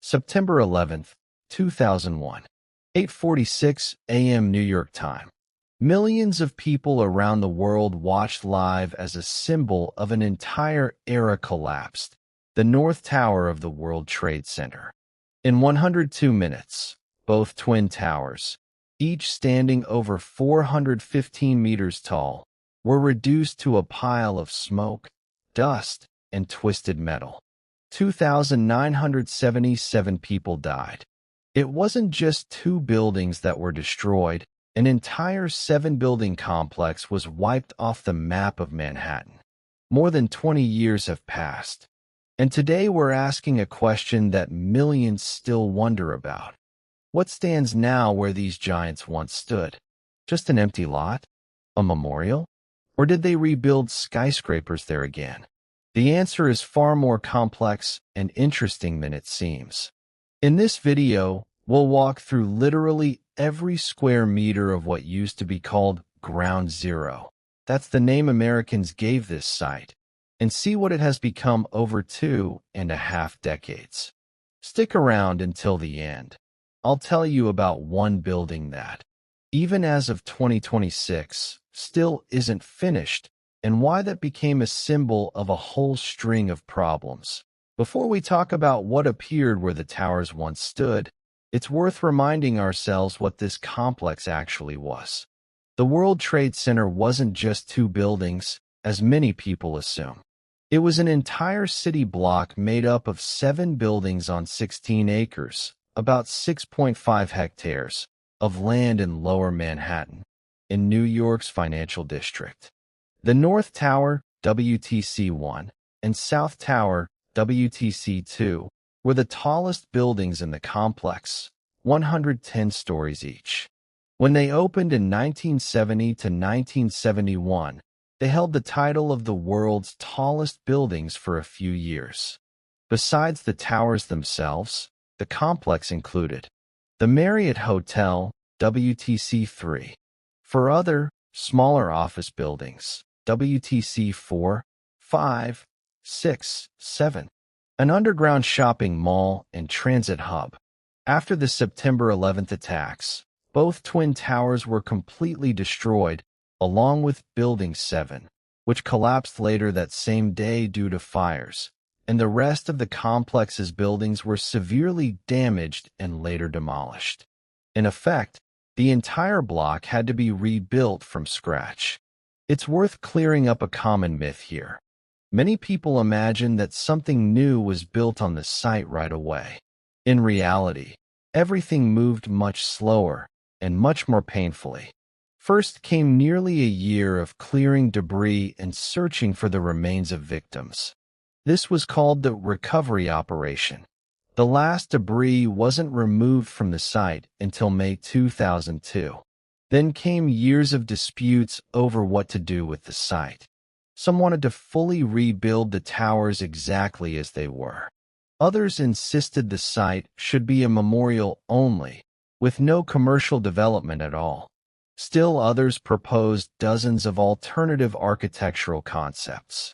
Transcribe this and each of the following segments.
September 11th, 2001, 8:46 a.m. New York time. Millions of people around the world watched live as a symbol of an entire era collapsed, the North Tower of the World Trade Center. In 102 minutes, both twin towers, each standing over 415 meters tall, were reduced to a pile of smoke, dust, and twisted metal. 2,977 people died. It wasn't just two buildings that were destroyed. An entire seven-building complex was wiped off the map of Manhattan. More than 20 years have passed. And today we're asking a question that millions still wonder about. What stands now where these giants once stood? Just an empty lot? A memorial? Or did they rebuild skyscrapers there again? The answer is far more complex and interesting than it seems. In this video, we'll walk through literally every square meter of what used to be called Ground Zero. That's the name Americans gave this site, and see what it has become over 2.5 decades. Stick around until the end. I'll tell you about one building that, even as of 2026, still isn't finished, and why that became a symbol of a whole string of problems. Before we talk about what appeared where the towers once stood, it's worth reminding ourselves what this complex actually was. The World Trade Center wasn't just two buildings, as many people assume. It was an entire city block made up of 7 buildings on 16 acres, about 6.5 hectares, of land in Lower Manhattan, in New York's financial district. The North Tower, WTC-1, and South Tower, WTC-2, were the tallest buildings in the complex, 110 stories each. When they opened in 1970 to 1971, they held the title of the world's tallest buildings for a few years. Besides the towers themselves, the complex included the Marriott Hotel, WTC-3. For other, smaller office buildings, WTC-4, 5, 6, 7. An underground shopping mall and transit hub. After the September 11th attacks, both twin towers were completely destroyed, along with Building 7, which collapsed later that same day due to fires, and the rest of the complex's buildings were severely damaged and later demolished. In effect, the entire block had to be rebuilt from scratch. It's worth clearing up a common myth here. Many people imagine that something new was built on the site right away. In reality, everything moved much slower and much more painfully. First came nearly a year of clearing debris and searching for the remains of victims. This was called the recovery operation. The last debris wasn't removed from the site until May 2002. Then came years of disputes over what to do with the site. Some wanted to fully rebuild the towers exactly as they were. Others insisted the site should be a memorial only, with no commercial development at all. Still others proposed dozens of alternative architectural concepts.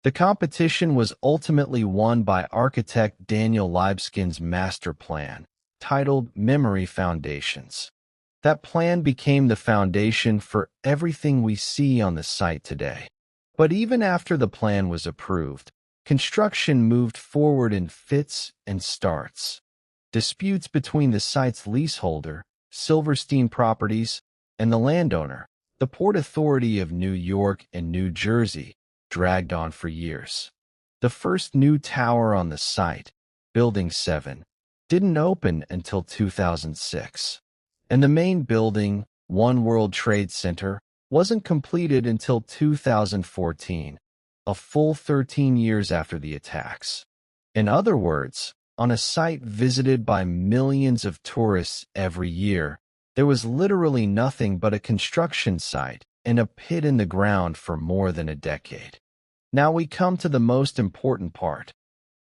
The competition was ultimately won by architect Daniel Libeskind's master plan, titled Memory Foundations. That plan became the foundation for everything we see on the site today. But even after the plan was approved, construction moved forward in fits and starts. Disputes between the site's leaseholder, Silverstein Properties, and the landowner, the Port Authority of New York and New Jersey, dragged on for years. The first new tower on the site, Building 7, didn't open until 2006. And the main building, One World Trade Center, wasn't completed until 2014, a full 13 years after the attacks. In other words, on a site visited by millions of tourists every year, there was literally nothing but a construction site and a pit in the ground for more than a decade. Now we come to the most important part,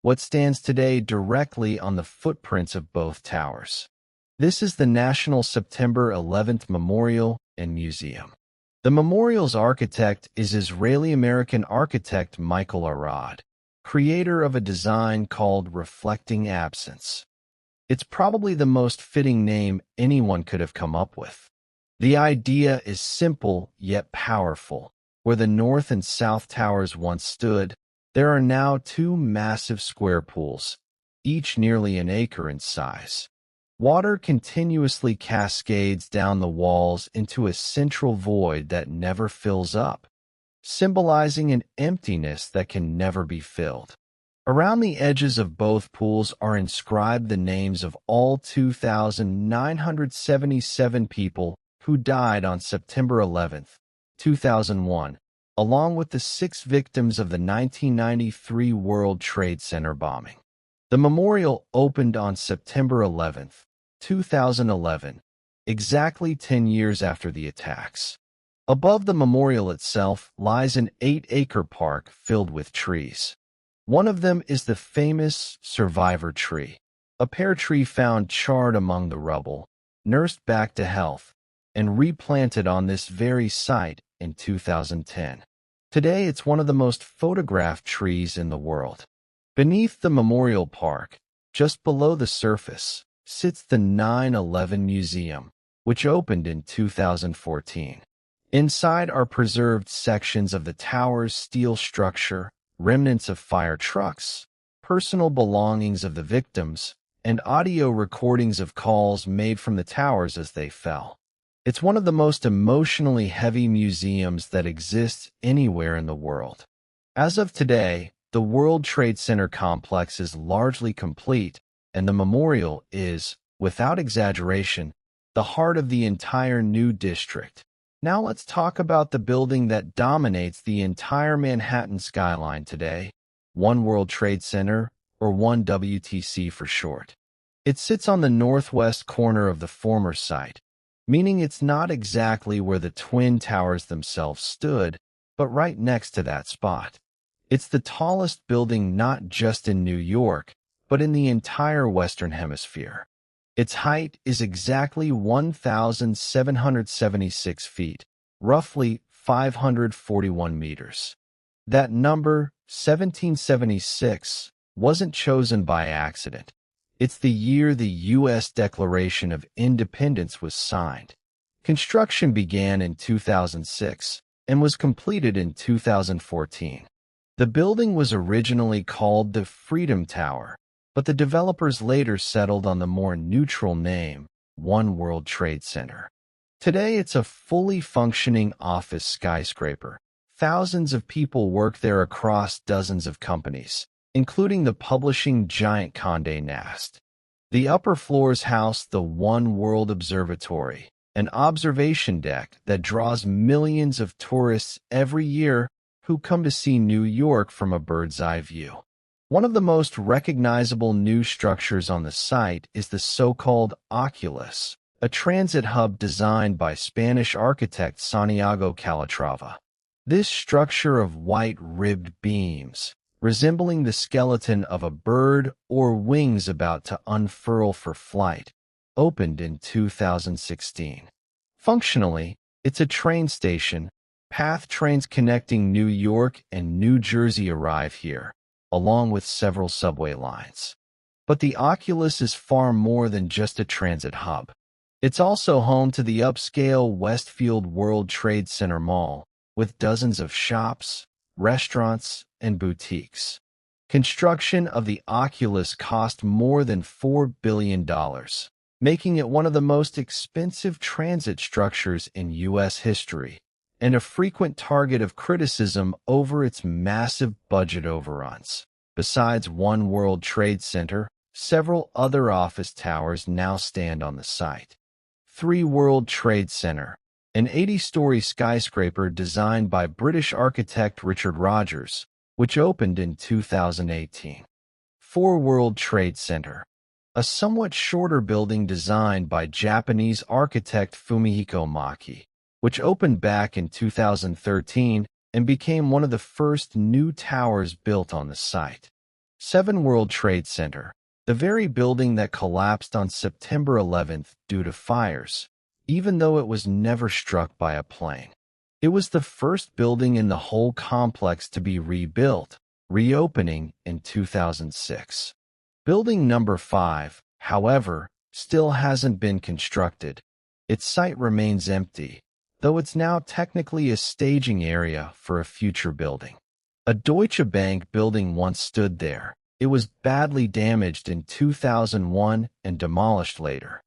what stands today directly on the footprints of both towers. This is the National September 11th Memorial and Museum. The memorial's architect is Israeli-American architect Michael Arad, creator of a design called Reflecting Absence. It's probably the most fitting name anyone could have come up with. The idea is simple yet powerful. Where the north and south towers once stood, there are now two massive square pools, each nearly an acre in size. Water continuously cascades down the walls into a central void that never fills up, symbolizing an emptiness that can never be filled. Around the edges of both pools are inscribed the names of all 2,977 people who died on September 11, 2001, along with the 6 victims of the 1993 World Trade Center bombing. The memorial opened on September 11, 2011, exactly 10 years after the attacks. Above the memorial itself lies an 8-acre park filled with trees. One of them is the famous survivor tree, a pear tree found charred among the rubble, nursed back to health, and replanted on this very site in 2010. Today, it's one of the most photographed trees in the world. Beneath the memorial park, just below the surface, sits the 9/11 Museum, which opened in 2014. Inside are preserved sections of the tower's steel structure, remnants of fire trucks, personal belongings of the victims, and audio recordings of calls made from the towers as they fell. It's one of the most emotionally heavy museums that exists anywhere in the world. As of today, the World Trade Center complex is largely complete, and the memorial is, without exaggeration, the heart of the entire new district. Now let's talk about the building that dominates the entire Manhattan skyline today, One World Trade Center, or 1WTC for short. It sits on the northwest corner of the former site, meaning it's not exactly where the Twin Towers themselves stood, but right next to that spot. It's the tallest building not just in New York, but in the entire Western Hemisphere. Its height is exactly 1,776 feet, roughly 541 meters. That number, 1776, wasn't chosen by accident. It's the year the U.S. Declaration of Independence was signed. Construction began in 2006 and was completed in 2014. The building was originally called the Freedom Tower, but the developers later settled on the more neutral name, One World Trade Center. Today, it's a fully functioning office skyscraper. Thousands of people work there across dozens of companies, including the publishing giant Condé Nast. The upper floors house the One World Observatory, an observation deck that draws millions of tourists every year who come to see New York from a bird's-eye view. One of the most recognizable new structures on the site is the so-called Oculus, a transit hub designed by Spanish architect Santiago Calatrava. This structure of white ribbed beams, resembling the skeleton of a bird or wings about to unfurl for flight, opened in 2016. Functionally, it's a train station. PATH trains connecting New York and New Jersey arrive here, along with several subway lines. But the Oculus is far more than just a transit hub. It's also home to the upscale Westfield World Trade Center Mall, with dozens of shops, restaurants, and boutiques. Construction of the Oculus cost more than $4 billion, making it one of the most expensive transit structures in U.S. history, and a frequent target of criticism over its massive budget overruns. Besides One World Trade Center, several other office towers now stand on the site. 3 World Trade Center, an 80-story skyscraper designed by British architect Richard Rogers, which opened in 2018. 4 World Trade Center, a somewhat shorter building designed by Japanese architect Fumihiko Maki, which opened back in 2013 and became one of the first new towers built on the site. 7 World Trade Center, the very building that collapsed on September 11th due to fires, even though it was never struck by a plane. It was the first building in the whole complex to be rebuilt, reopening in 2006. Building number 5, however, still hasn't been constructed. Its site remains empty, though it's now technically a staging area for a future building. A Deutsche Bank building once stood there. It was badly damaged in 2001 and demolished later.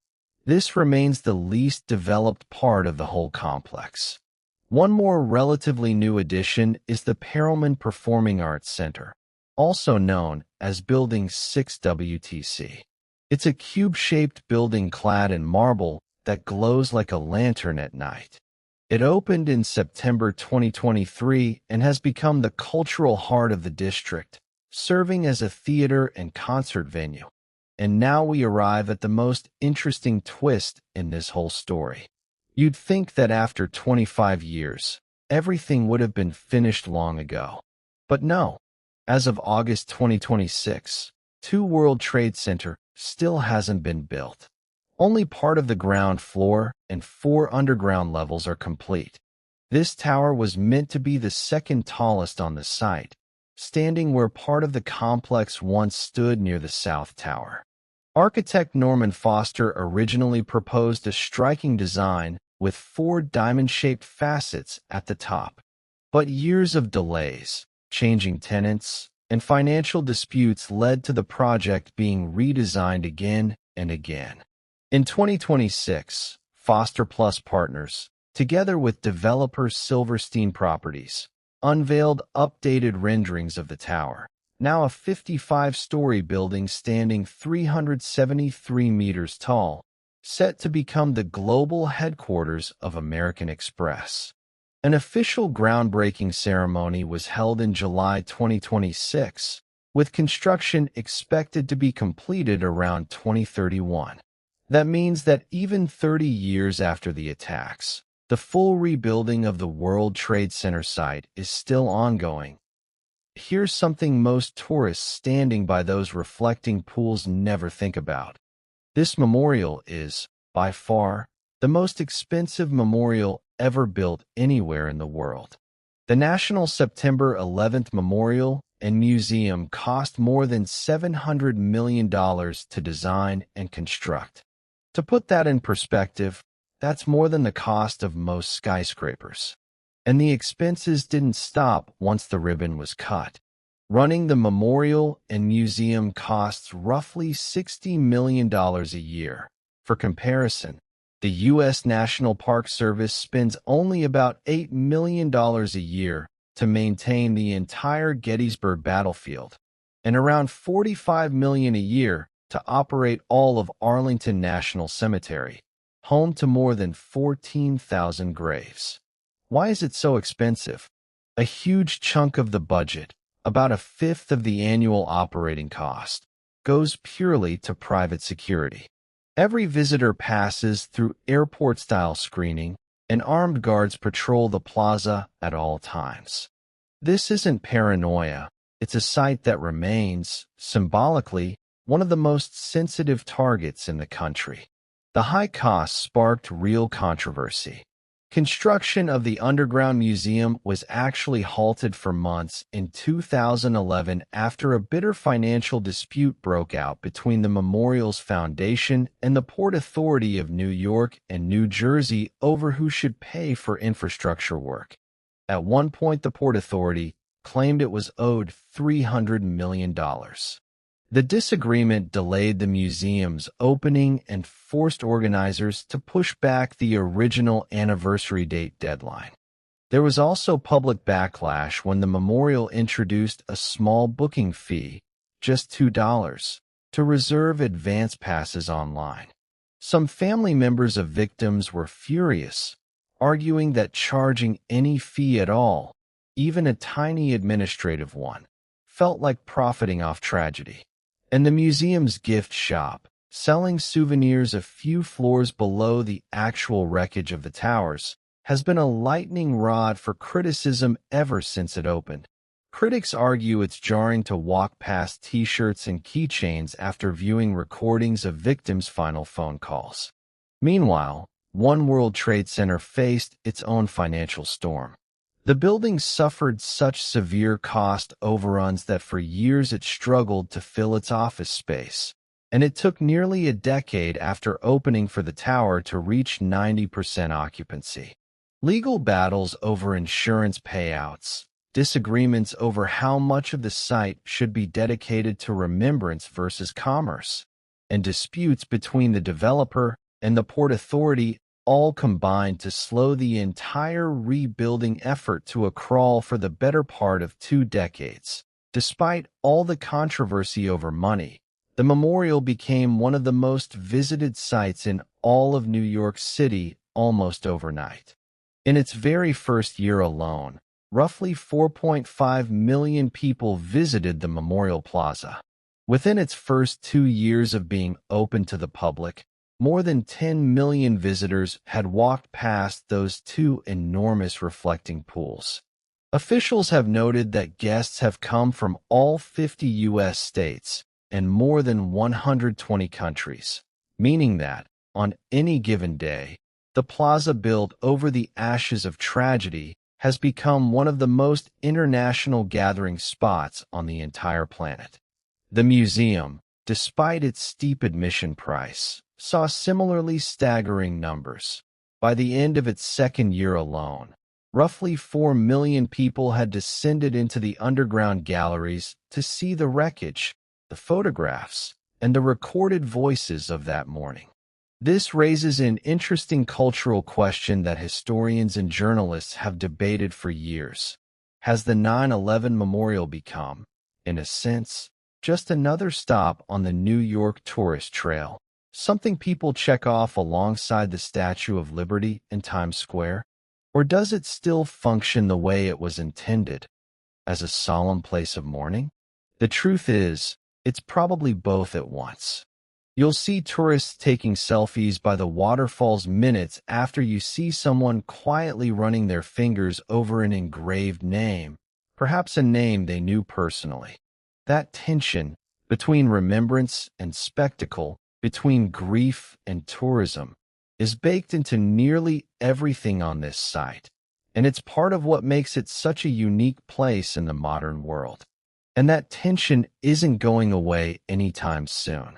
This remains the least developed part of the whole complex. One more relatively new addition is the Perelman Performing Arts Center, also known as Building 6 WTC. It's a cube-shaped building clad in marble that glows like a lantern at night. It opened in September 2023 and has become the cultural heart of the district, serving as a theater and concert venue. And now we arrive at the most interesting twist in this whole story. You'd think that after 25 years, everything would have been finished long ago. But no. As of August 2026, 2 World Trade Center still hasn't been built. Only part of the ground floor and 4 underground levels are complete. This tower was meant to be the second tallest on the site, standing where part of the complex once stood near the South Tower. Architect Norman Foster originally proposed a striking design with 4 diamond-shaped facets at the top. But years of delays, changing tenants, and financial disputes led to the project being redesigned again and again. In 2026, Foster Plus Partners, together with developer Silverstein Properties, unveiled updated renderings of the tower, now a 55-story building standing 373 meters tall, set to become the global headquarters of American Express. An official groundbreaking ceremony was held in July 2026, with construction expected to be completed around 2031. That means that even 30 years after the attacks, the full rebuilding of the World Trade Center site is still ongoing. Here's something most tourists standing by those reflecting pools never think about. This memorial is, by far, the most expensive memorial ever built anywhere in the world. The National September 11th Memorial and Museum cost more than $700 million to design and construct. To put that in perspective, that's more than the cost of most skyscrapers. And the expenses didn't stop once the ribbon was cut. Running the memorial and museum costs roughly $60 million a year. For comparison, the U.S. National Park Service spends only about $8 million a year to maintain the entire Gettysburg battlefield, and around $45 million a year to operate all of Arlington National Cemetery, home to more than 14,000 graves. Why is it so expensive? A huge chunk of the budget, about a fifth of the annual operating cost, goes purely to private security. Every visitor passes through airport-style screening, and armed guards patrol the plaza at all times. This isn't paranoia. It's a site that remains, symbolically, one of the most sensitive targets in the country. The high cost sparked real controversy. Construction of the underground museum was actually halted for months in 2011 after a bitter financial dispute broke out between the memorial's foundation and the Port Authority of New York and New Jersey over who should pay for infrastructure work. At one point, the Port Authority claimed it was owed $300 million. The disagreement delayed the museum's opening and forced organizers to push back the original anniversary date deadline. There was also public backlash when the memorial introduced a small booking fee, just $2, to reserve advance passes online. Some family members of victims were furious, arguing that charging any fee at all, even a tiny administrative one, felt like profiting off tragedy. And the museum's gift shop, selling souvenirs a few floors below the actual wreckage of the towers, has been a lightning rod for criticism ever since it opened. Critics argue it's jarring to walk past T-shirts and keychains after viewing recordings of victims' final phone calls. Meanwhile, One World Trade Center faced its own financial storm. The building suffered such severe cost overruns that for years it struggled to fill its office space. and it took nearly a decade after opening for the tower to reach 90% occupancy. Legal battles over insurance payouts, disagreements over how much of the site should be dedicated to remembrance versus commerce, and disputes between the developer and the Port Authority all combined to slow the entire rebuilding effort to a crawl for the better part of 2 decades. Despite all the controversy over money, the memorial became one of the most visited sites in all of New York City almost overnight. In its very first year alone, roughly 4.5 million people visited the Memorial Plaza. Within its first 2 years of being open to the public, more than 10 million visitors had walked past those 2 enormous reflecting pools. Officials have noted that guests have come from all 50 U.S. states and more than 120 countries, meaning that, on any given day, the plaza built over the ashes of tragedy has become one of the most international gathering spots on the entire planet. The museum, despite its steep admission price, saw similarly staggering numbers. By the end of its second year alone, roughly 4 million people had descended into the underground galleries to see the wreckage, the photographs, and the recorded voices of that morning. This raises an interesting cultural question that historians and journalists have debated for years. Has the 9/11 memorial become, in a sense, just another stop on the New York tourist trail, something people check off alongside the Statue of Liberty in Times Square? Or does it still function the way it was intended, as a solemn place of mourning? The truth is, it's probably both at once. You'll see tourists taking selfies by the waterfalls minutes after you see someone quietly running their fingers over an engraved name, perhaps a name they knew personally. That tension between remembrance and spectacle, between grief and tourism, is baked into nearly everything on this site, and it's part of what makes it such a unique place in the modern world. And that tension isn't going away anytime soon.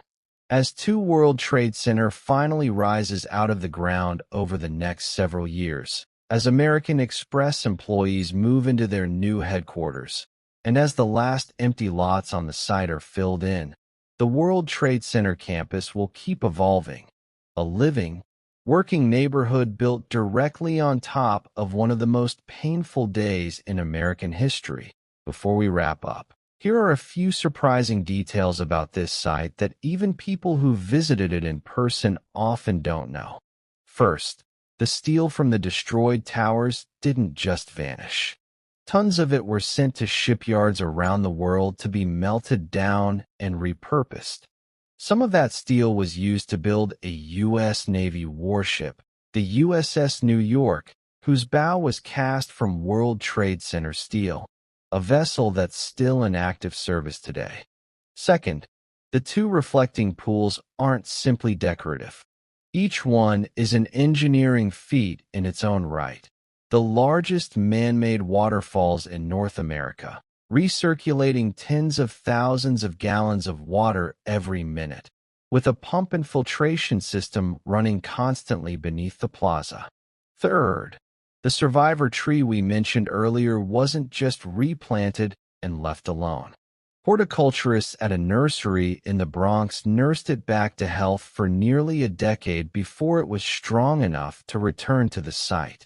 As 2 World Trade Center finally rises out of the ground over the next several years, as American Express employees move into their new headquarters, and as the last empty lots on the site are filled in, the World Trade Center campus will keep evolving, a living, working neighborhood built directly on top of one of the most painful days in American history. Before we wrap up, here are a few surprising details about this site that even people who visited it in person often don't know. First, the steel from the destroyed towers didn't just vanish. Tons of it were sent to shipyards around the world to be melted down and repurposed. Some of that steel was used to build a U.S. Navy warship, the USS New York, whose bow was cast from World Trade Center steel, a vessel that's still in active service today. Second, the 2 reflecting pools aren't simply decorative. Each one is an engineering feat in its own right. The largest man-made waterfalls in North America, recirculating tens of thousands of gallons of water every minute, with a pump and filtration system running constantly beneath the plaza. Third, the survivor tree we mentioned earlier wasn't just replanted and left alone. Horticulturists at a nursery in the Bronx nursed it back to health for nearly a decade before it was strong enough to return to the site.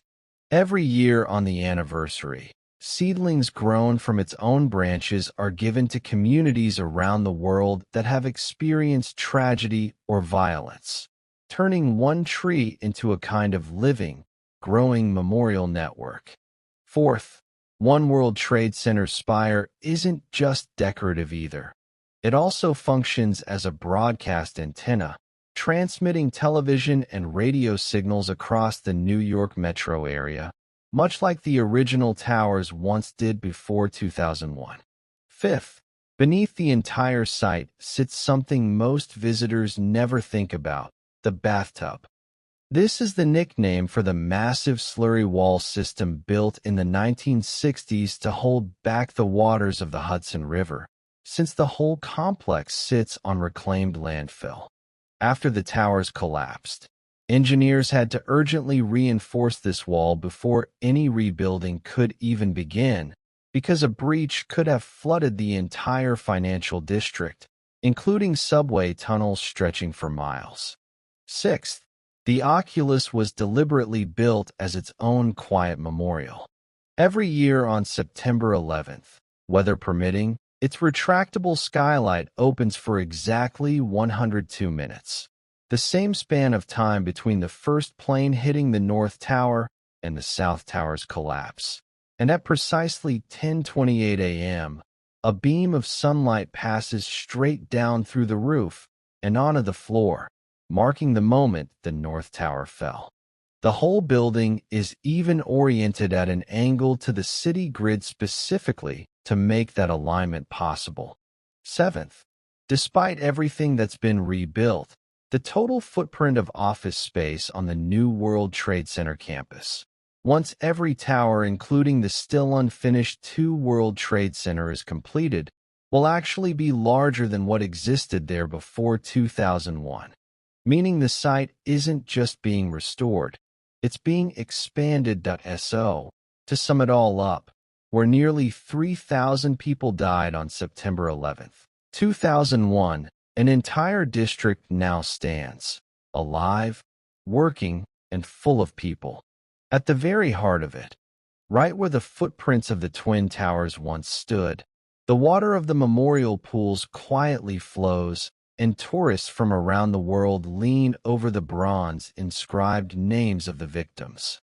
Every year on the anniversary, seedlings grown from its own branches are given to communities around the world that have experienced tragedy or violence, turning one tree into a kind of living, growing memorial network. Fourth, One World Trade Center spire isn't just decorative either. It also functions as a broadcast antenna, transmitting television and radio signals across the New York metro area, much like the original towers once did before 2001. Fifth, beneath the entire site sits something most visitors never think about: the bathtub. This is the nickname for the massive slurry wall system built in the 1960s to hold back the waters of the Hudson River, since the whole complex sits on reclaimed landfill. After the towers collapsed, engineers had to urgently reinforce this wall before any rebuilding could even begin, because a breach could have flooded the entire financial district, including subway tunnels stretching for miles. Sixth, the Oculus was deliberately built as its own quiet memorial. Every year on September 11th, weather permitting, its retractable skylight opens for exactly 102 minutes, the same span of time between the first plane hitting the North Tower and the South Tower's collapse. And at precisely 10:28 a.m., a beam of sunlight passes straight down through the roof and onto the floor, marking the moment the North Tower fell. The whole building is even oriented at an angle to the city grid specifically to make that alignment possible. Seventh, despite everything that's been rebuilt, the total footprint of office space on the new World Trade Center campus, once every tower, including the still unfinished 2 World Trade Center, is completed, will actually be larger than what existed there before 2001, meaning the site isn't just being restored, it's being expanded. So, to sum it all up, where nearly 3,000 people died on September 11th, 2001, an entire district now stands, alive, working, and full of people. At the very heart of it, right where the footprints of the Twin Towers once stood, the water of the memorial pools quietly flows, and tourists from around the world lean over the bronze inscribed names of the victims.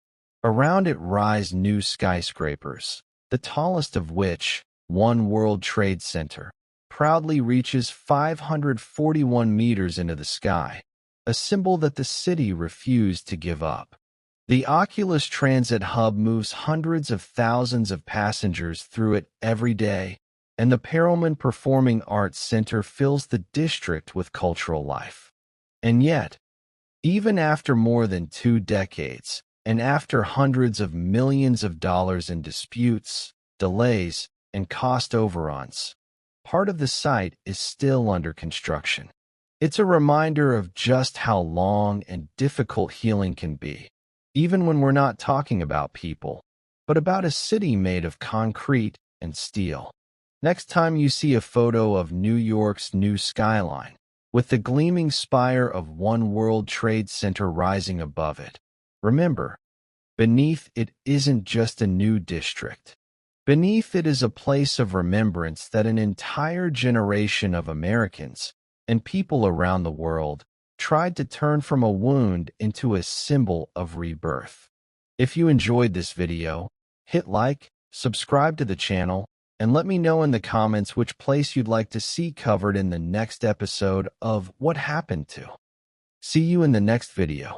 Around it rise new skyscrapers, the tallest of which, One World Trade Center, proudly reaches 541 meters into the sky, a symbol that the city refused to give up. The Oculus Transit Hub moves hundreds of thousands of passengers through it every day, and the Perelman Performing Arts Center fills the district with cultural life. And yet, even after more than 2 decades, and after hundreds of millions of dollars in disputes, delays, and cost overruns, part of the site is still under construction. It's a reminder of just how long and difficult healing can be, even when we're not talking about people, but about a city made of concrete and steel. Next time you see a photo of New York's new skyline, with the gleaming spire of One World Trade Center rising above it, remember, beneath it isn't just a new district. Beneath it is a place of remembrance that an entire generation of Americans and people around the world tried to turn from a wound into a symbol of rebirth. If you enjoyed this video, hit like, subscribe to the channel, and let me know in the comments which place you'd like to see covered in the next episode of What Happened To. See you in the next video.